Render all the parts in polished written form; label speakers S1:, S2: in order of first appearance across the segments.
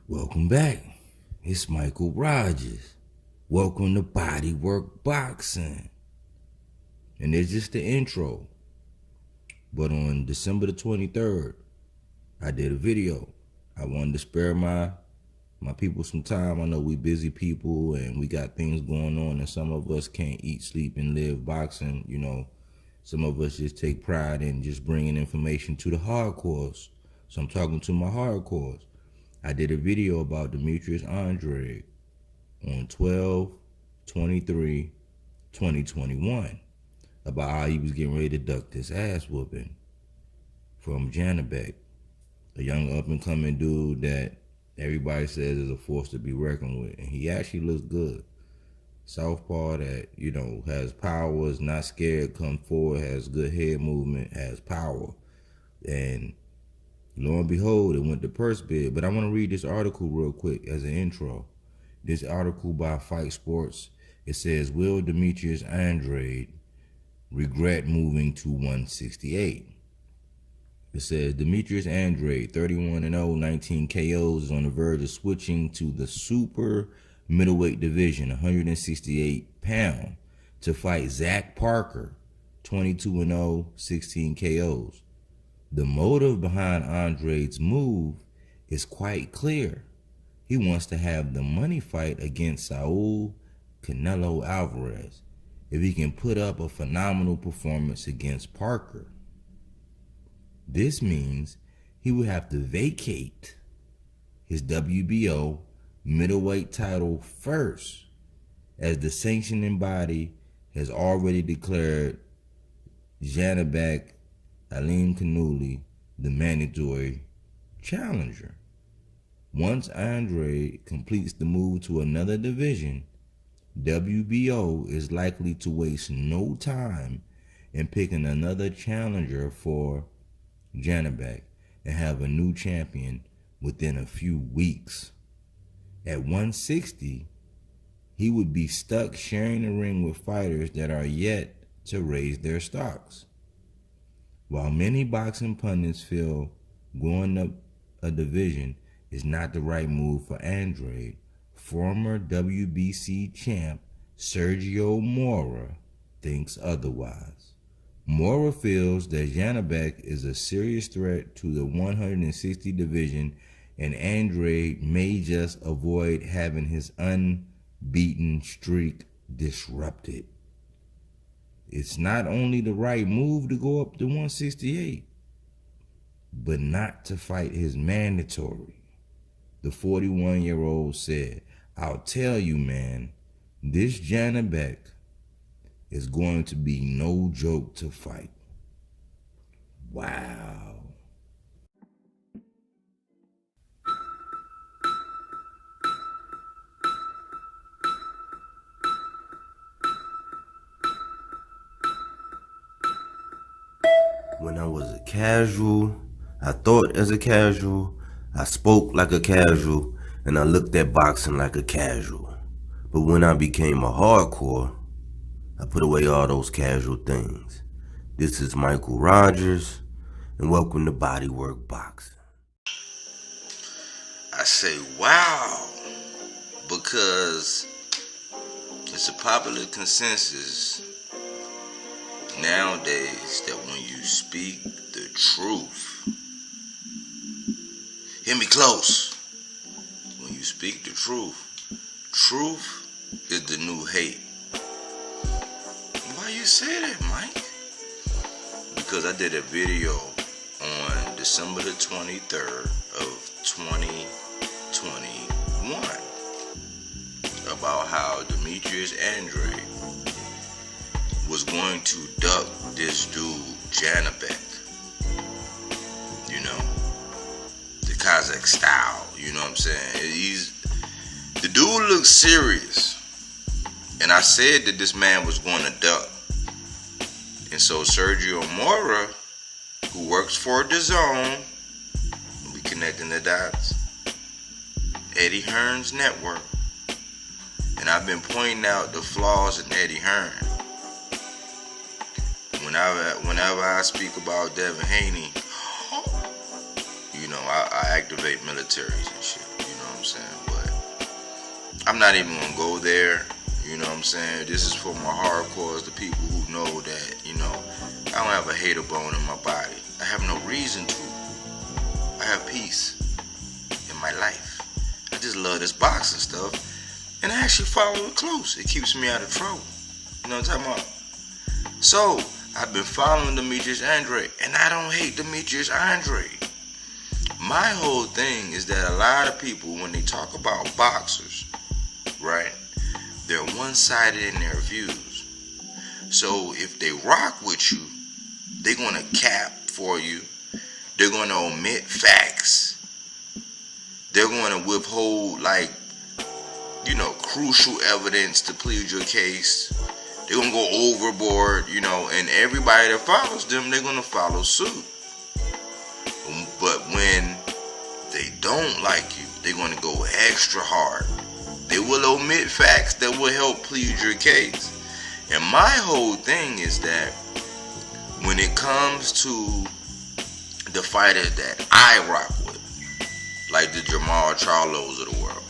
S1: Welcome back. It's Michael Rogers. Welcome to Bodywork Boxing. And it's just the intro. But on December the 23rd, I did a video. I wanted to spare my people some time. I know we busy people and we got things going on, and some of us can't eat, sleep, and live boxing. You know, some of us just take pride in just bringing information to the hardcores. So I'm talking to my hardcores. I did a video about Demetrius Andrade on 12/23/2021 about how he was getting ready to duck this ass whooping from Janibek, a young up-and-coming dude that everybody says is a force to be reckoned with. And he actually looks good. Southpaw that, you know, has power, is not scared, come forward, has good head movement, has power. And lo and behold, it went to purse bid. But I want to read this article real quick as an intro. This article by Fight Sports, it says, will Demetrius Andrade regret moving to 168? It says, Demetrius Andrade, 31-0, 19 KOs, is on the verge of switching to the super middleweight division, 168 pound, to fight Zach Parker, 22-0, 16 KOs. The motive behind Andrade's move is quite clear. He wants to have the money fight against Canelo Alvarez if he can put up a phenomenal performance against Parker. This means he would have to vacate his WBO middleweight title first, as the sanctioning body has already declared Janibek ALIMKHANULY the mandatory challenger. Once Andrade completes the move to another division, WBO is likely to waste no time in picking another challenger for Janibek and have a new champion within a few weeks. At 160, he would be stuck sharing the ring with fighters that are yet to raise their stocks. While many boxing pundits feel going up a division is not the right move for Andrade, former WBC champ Sergio Mora thinks otherwise. Mora feels that Janibek is a serious threat to the 160 division, and Andrade may just avoid having his unbeaten streak disrupted. It's not only the right move to go up to 168, but not to fight his mandatory. The 41-year-old said, I'll tell you, man, this Janibek is going to be no joke to fight. Wow. When I was a casual, I thought as a casual, I spoke like a casual, and I looked at boxing like a casual. But when I became a hardcore, I put away all those casual things. This is Michael Rogers, and welcome to Bodywork Boxing. I say wow, because it's a popular consensus nowadays that when you speak the truth, hear me close, when you speak the truth, truth is the new hate. Why you say that, Mike? Because I did a video on December the 23rd of 2021 about how Demetrius Andrade was going to duck this dude Janibek, you know, the Kazakh style, you know what I'm saying? The dude looks serious, and I said that this man was going to duck. And so Sergio Mora, who works for DAZN, we connecting the dots, HEARN's network, and I've been pointing out the flaws in HEARN. Whenever I speak about Devin Haney, you know, I activate militaries and shit, you know what I'm I'm saying? But I'm not even gonna go there. You know what I'm saying? This is for my hardcores, the people who know that, you know, I don't have a hater bone in my body. I have no reason to. I have peace in my life. I just love this boxing stuff, and I actually follow it close. It keeps me out of trouble. You know what I'm talking about? So, I've been following Demetrius Andrade, and I don't hate Demetrius Andrade. My whole thing is that a lot of people, when they talk about boxers, right, they're one-sided in their views. So if they rock with you, they're going to cap for you. They're going to omit facts. They're going to withhold, like, you know, crucial evidence to plead your case. They're going to go overboard, you know, and everybody that follows them, they're going to follow suit. But when they don't like you, they're going to go extra hard. They will omit facts that will help plead your case. And my whole thing is that when it comes to the fighters that I rock with, like the CHARLO'S of the world,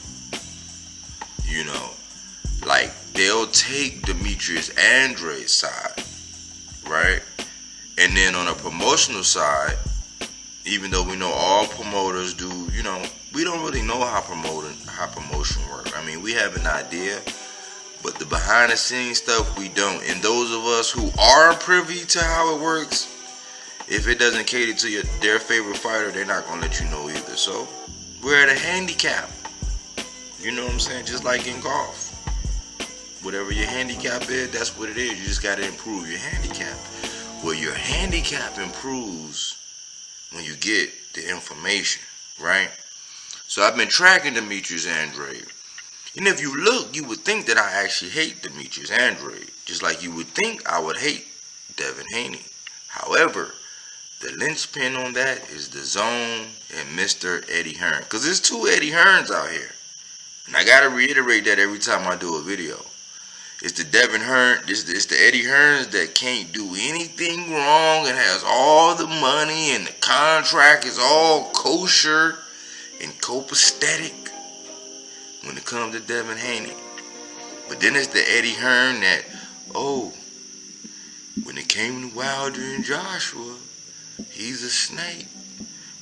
S1: you know, like they'll take Demetrius Andrade's side, right? And then on a promotional side, even though we know all promoters do, you know, we don't really know how promotion works. I mean, we have an idea, but the behind the scenes stuff we don't. And those of us who are privy to how it works, if it doesn't cater to their favorite fighter, they're not gonna let you know either. So we're at a handicap. You know what I'm saying? Just like in golf. Whatever your handicap is, that's what it is. You just gotta improve your handicap. Well, your handicap improves when you get the information, right? So I've been tracking Demetrius Andrade. And if you look, you would think that I actually hate Demetrius Andrade. Just like you would think I would hate Devin Haney. However, the linchpin on that is the Zone and Mr. Eddie Hearn. Because there's two Eddie Hearns out here. And I got to reiterate that every time I do a video. It's the Devin Hearn, it's the Eddie Hearns that can't do anything wrong and has all the money and the contract is all kosher and copacetic when it comes to Devin Haney. But then it's the Eddie Hearn that, oh, when it came to Wilder and Joshua, he's a snake.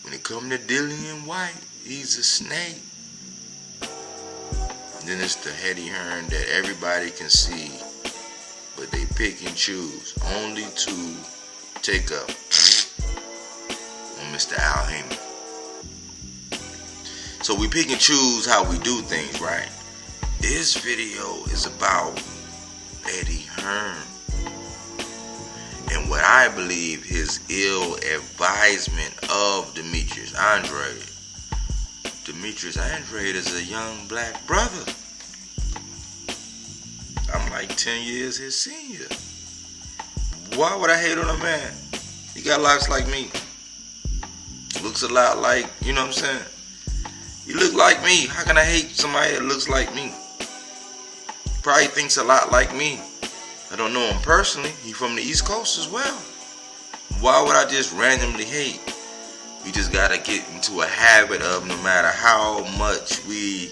S1: When it comes to Dillian White, he's a snake. And then it's the Eddie Hearn that everybody can see, but they pick and choose only to take up on Mr. Al Heyman. So we pick and choose how we do things, right? This video is about Eddie Hearn and what I believe his ill advisement of Demetrius Andrade. Demetrius Andrade is a young black brother. I'm like 10 years his senior. Why would I hate on a man? He got locks like me. Looks a lot like, you know what I'm saying? He look like me. How can I hate somebody that looks like me? Probably thinks a lot like me. I don't know him personally. He's from the East Coast as well. Why would I just randomly hate? We just gotta get into a habit of, no matter how much we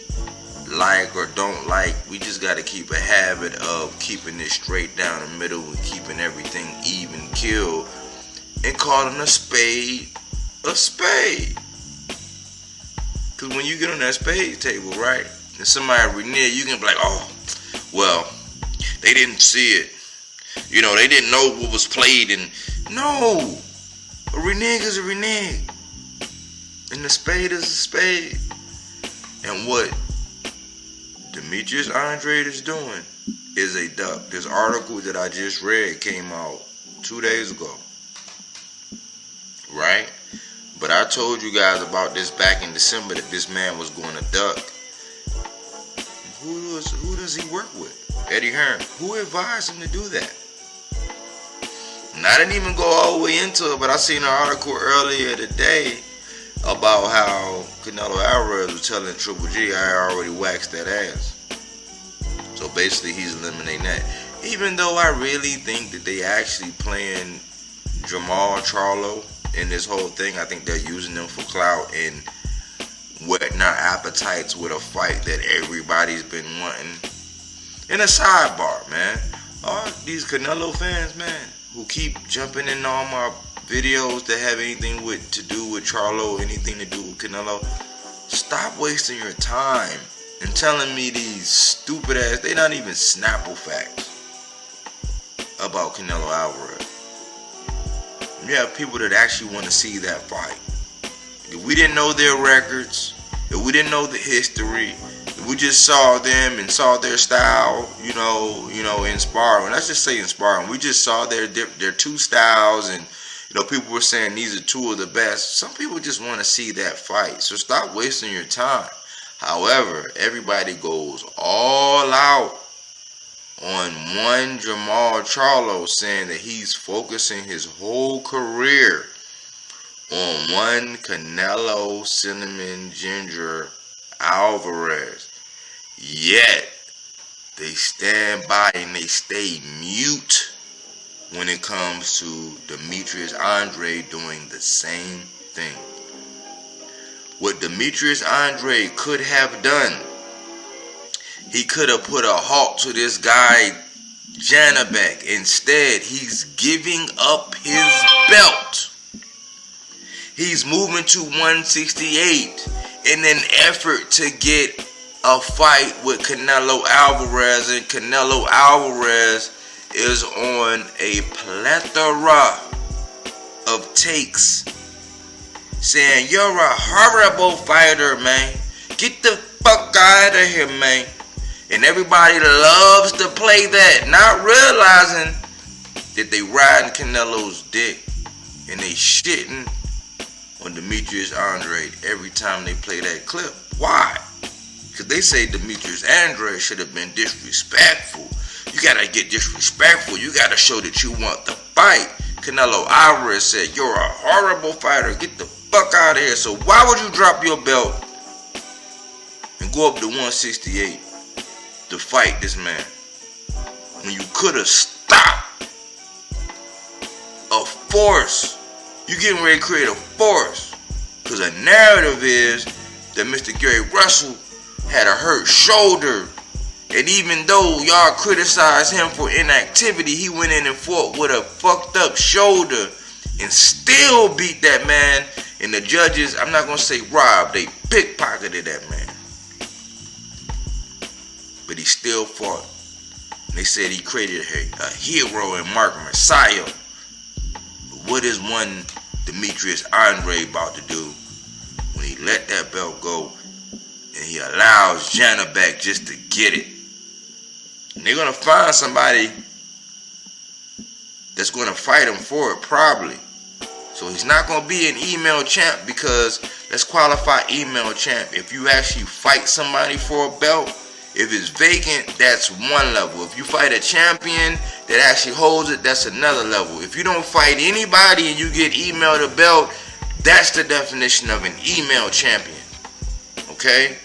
S1: like or don't like, we just gotta keep a habit of keeping it straight down the middle and keeping everything even killed and calling a spade a spade. Cause when you get on that spade table, right, and somebody renege, you can be like, oh, well, they didn't see it. You know, they didn't know what was played. And no, a renege is a renege. And the spade is a spade. And what Demetrius Andrade is doing is a duck. This article that I just read came out 2 days ago. Right? But I told you guys about this back in December, that this man was going to duck. Who does he work with? Eddie Hearn. Who advised him to do that? And I didn't even go all the way into it, but I seen an article earlier today about how Canelo Alvarez was telling Triple G, I already waxed that ass. So basically he's eliminating that. Even though I really think that they actually playing Jamal Charlo in this whole thing, I think they're using them for clout. And whetting our appetites with a fight that everybody's been wanting. And a sidebar, man. All these Canelo fans, man, who keep jumping in all my videos that have anything to do with Charlo, anything to do with Canelo, stop wasting your time and telling me these stupid ass, they not even Snapple facts about Canelo Alvarez. You have people that actually want to see that fight. If we didn't know their records, if we didn't know the history, if we just saw them and saw their style, you know, in sparring. Let's just say in sparring, we just saw their two styles, and people were saying these are two of the best. Some people just want to see that fight, so stop wasting your time. However, everybody goes all out on one Jermall Charlo, saying that he's focusing his whole career on one Canelo Cinnamon Ginger Alvarez. Yet, they stand by and they stay mute when it comes to Demetrius Andre doing the same thing. What Demetrius Andre could have done, he could have put a halt to this guy, Janibek. Instead, he's giving up his belt. He's moving to 168 in an effort to get a fight with Canelo Alvarez. And Canelo Alvarez is on a plethora of takes saying, "You're a horrible fighter, man. Get the fuck out of here, man." And everybody loves to play that, not realizing that they riding Canelo's dick and they shitting on Demetrius Andre every time they play that clip. Why? Because they say Demetrius Andre should have been disrespectful. You gotta get disrespectful. You gotta show that you want the fight. Canelo Alvarez said, "You're a horrible fighter. Get the fuck out of here." So why would you drop your belt and go up to 168 to fight this man when you could have stopped a force? You getting ready to create a force, because a narrative is that Mr. Gary Russell had a hurt shoulder, and even though y'all criticized him for inactivity, he went in and fought with a fucked up shoulder and still beat that man. And the judges, I'm not gonna say robbed, they pickpocketed that man, but he still fought. And they said he created a hero in Mark Messiah. But what is one Demetrius Andre about to do when he let that belt go and he allows Janibek just to get it? And they're gonna find somebody that's gonna fight him for it, probably. So he's not gonna be an email champ, because let's qualify email champ. If you actually fight somebody for a belt, if it's vacant, that's one level. If you fight a champion that actually holds it, that's another level. If you don't fight anybody and you get emailed a belt, that's the definition of an email champion. Okay?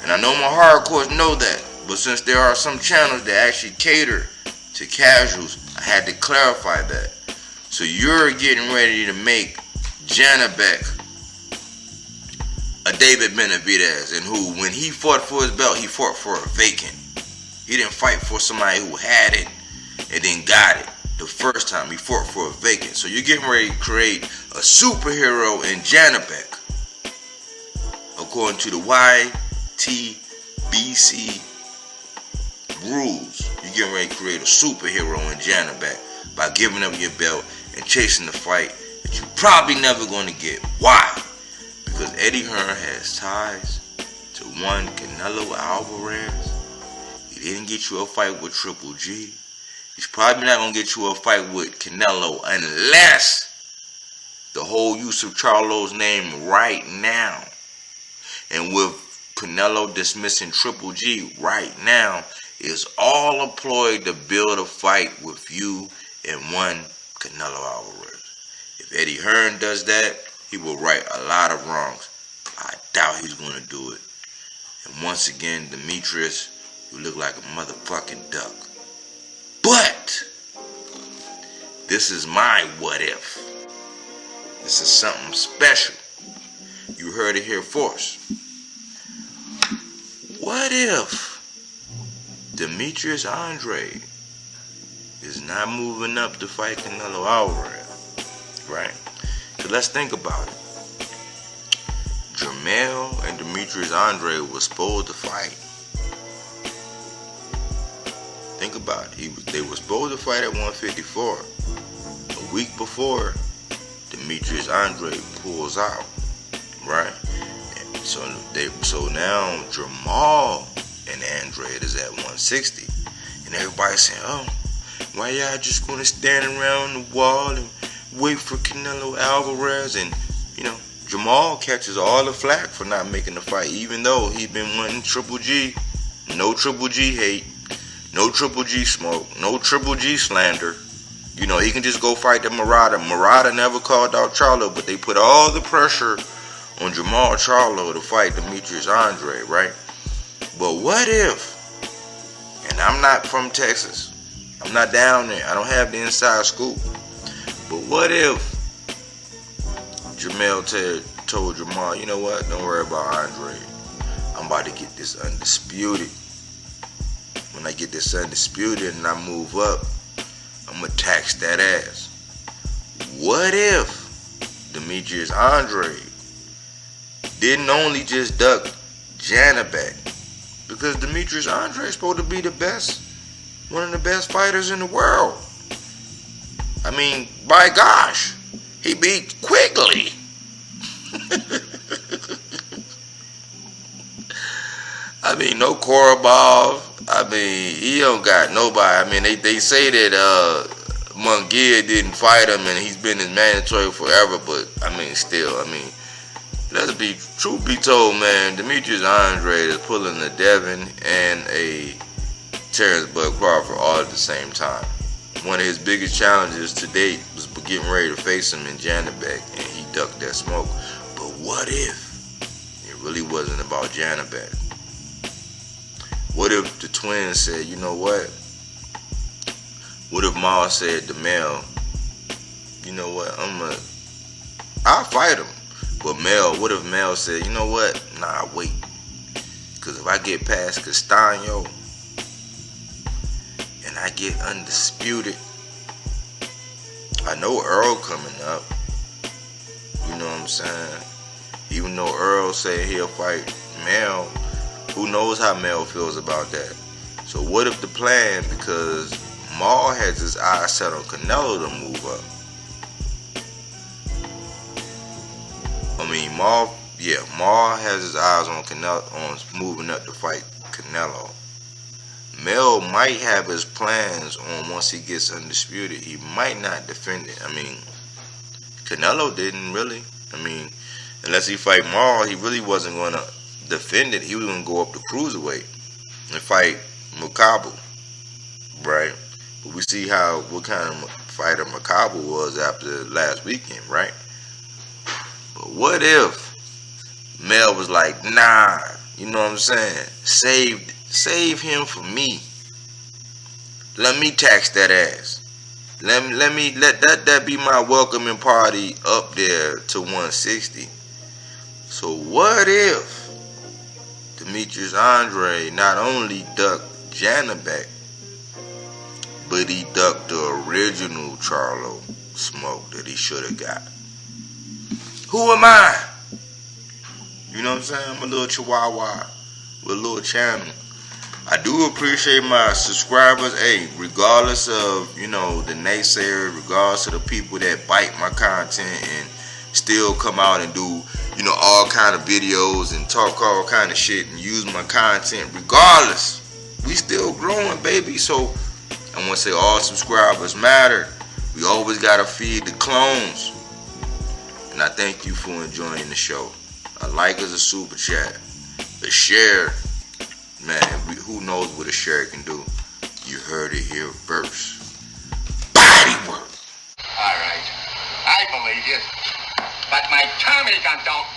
S1: And I know my hardcores know that, but since there are some channels that actually cater to casuals, I had to clarify that. So you're getting ready to make Janibek a David Benavidez, and who, when he fought for his belt, he fought for a vacant. He didn't fight for somebody who had it and then got it the first time. He fought for a vacant. So you're getting ready to create a superhero in Janibek, according to the YTBC rules. You're getting ready to create a superhero in Janibek by giving up your belt and chasing the fight that you're probably never going to get. Why? Because Eddie Hearn has ties to one Canelo Alvarez. He didn't get you a fight with Triple G. He's probably not going to get you a fight with Canelo unless the whole use of CHARLO'S name right now, and with Canelo dismissing Triple G right now, is all employed to build a fight with you and one Canelo Alvarez. If Eddie Hearn does that, he will right a lot of wrongs. I doubt he's going to do it. And once again, Demetrius, you look like a motherfucking duck. But this is my what if. This is something special. You heard it here first. what if Demetrius Andre is not moving up to fight Canelo Alvarez, right? So let's think about it. Jermell and Demetrius Andre were supposed to fight. Think about it. They were supposed to fight at 154. A week before, Demetrius Andre pulls out, right? And so now Jamal and Andre is at 160, and everybody's saying, "Oh, why y'all just gonna stand around the wall and wait for Canelo Alvarez?" And Jamal catches all the flack for not making the fight, even though he's been wanting Triple G. No Triple G hate, no Triple G smoke, no Triple G slander. He can just go fight the Murata. Murata never called out Charlo, but they put all the pressure on Jamal Charlo to fight Demetrius Andre, right? But what if, and I'm not from Texas, I'm not down there, I don't have the inside scoop, but what if Jermell told Jamal, you know what, don't worry about Andre, I'm about to get this undisputed. When I get this undisputed and I move up, I'm going to tax that ass. What if Demetrius Andre didn't only just duck Janibek, because Demetrius Andre is supposed to be one of the best fighters in the world. I mean, by gosh, he beat Quigley. I mean, no Korobov. I mean, he don't got nobody. I mean, they say that Munguia didn't fight him and he's been in mandatory forever, but I mean, still, truth be told, man, Demetrius Andre is pulling a Devin and a Terrence Bud Crawford all at the same time. One of his biggest challenges to date was getting ready to face him in Janibek, and he ducked that smoke. But what if it really wasn't about Janibek? What if the twins said, you know what? What if Ma said to Mel, you know what, I'll fight him. But what if Mel said, you know what? Nah, wait. Because if I get past Castaño and I get undisputed, I know Earl coming up. You know what I'm saying? Even though Earl said he'll fight Mel, who knows how Mel feels about that? So what if the plan, because Maul has his eyes set on Canelo to move up. Maul has his eyes on Canelo, on moving up to fight Canelo. Mel might have his plans on once he gets undisputed. He might not defend it. Canelo didn't really. Unless he fight Maul, he really wasn't going to defend it. He was going to go up to cruiserweight and fight Makabu, right? But we see what kind of fighter Makabu was after last weekend, right? But what if Mel was like, nah, you know what I'm saying? Save him for me. Let me tax that ass. Let that be my welcoming party up there to 160. So what if Demetrius Andre not only ducked Janibek, but he ducked the original Charlo smoke that he should have got? Who am I? You know what I'm saying? I'm a little chihuahua with a little channel. I do appreciate my subscribers. Hey, regardless of, the naysayers, regardless of the people that bite my content and still come out and do, all kind of videos and talk all kind of shit and use my content, regardless, we still growing, baby. So I want to say all subscribers matter. We always got to feed the clones. And I thank you for enjoying the show. A like is a super chat. A share, man, who knows what a share can do. You heard it here first. Body work.
S2: All right, I believe you. But my Tommy gun don't.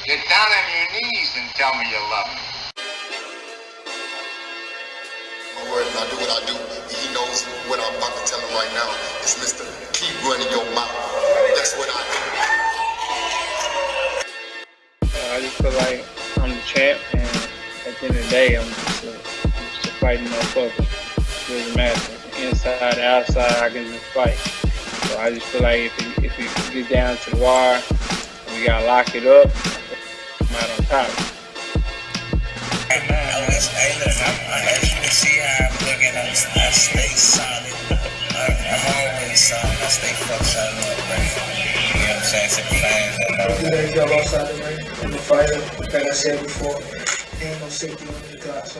S2: Get down on your knees and tell me you love me.
S3: My word, I do what I do. He knows what I'm about to tell him right now. It's Mr. Keep running your mouth. That's what I do.
S4: I just feel like I'm the champ, and the end of the day, I'm just a fighting motherfucker. It doesn't matter. Inside, outside, I can just fight. So I just feel like if it gets down to the wire, we gotta lock it up, I'm out on top.
S5: Hey, look, as you can see how I'm looking, I stay solid. I'm always solid. I stay fucked solid up, man. You know what I'm saying? To the fans and all that.
S6: You got outside the ring. I'm a fighter, like I said before. Ain't no safety on the clock, so